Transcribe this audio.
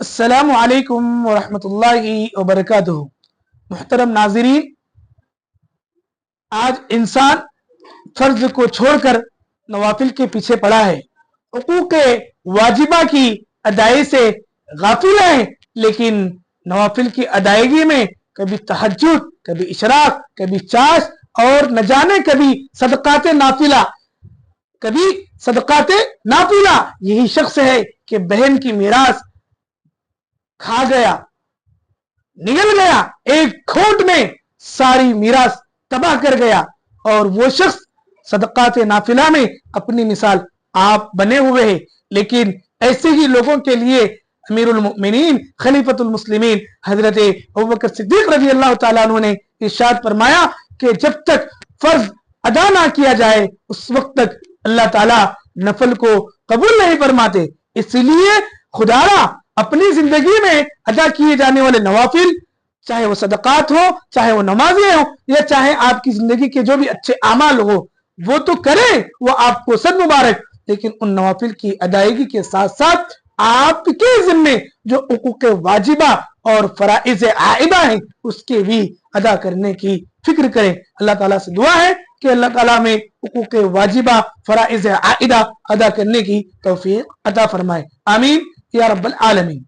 अस्सलाम वालेकुम वरहमतुल्लाहि वबरकातुहू। मुहतरम नाज़रीन, आज इंसान फर्ज को छोड़कर नवाफिल के पीछे पड़ा है। हुकूक वाजिबा की अदायगी से गाफिल है, लेकिन नवाफिल की अदायगी में कभी तहज्जुद, कभी इशराक, कभी चाश और न जाने कभी सदकाते नाफिला यही शख्स है कि बहन की मीरास खा गया, निगल गया, एक खोट में सारी मीरास तबाह कर गया। और वो शख्स सदकात नाफिला में अपनी मिसाल आप बने हुए हैं। लेकिन ऐसे ही लोगों के लिए अमीरुल मोमिनीन खलीफतुल मुस्लिमीन हजरत अबू बकर सिद्दीक रज़ी अल्लाह ताला अन्हु ने इरशाद फरमाया कि जब तक फर्ज अदा ना किया जाए उस वक्त तक अल्लाह ताला नफल को कबूल नहीं फरमाते। इसलिए खुदारा अपनी जिंदगी में अदा किए जाने वाले नवाफिल, चाहे वो सदकात हो, चाहे वो नमाजें हो, या चाहे आपकी जिंदगी के जो भी अच्छे अमाल हो, वो तो करें, वो आपको सद मुबारक। लेकिन उन नवाफिल की अदायगी के साथ साथ आपके जिम्मे जो हुकूक वाजिबा और फराइज आइदा है उसके भी अदा करने की फिक्र करें। अल्लाह ताला से दुआ है कि अल्लाह ताला में हुकूक वाजिबा फराइज आइदा अदा करने की तौफीक अता फरमाए। आमीन या रब्बल आलमीन।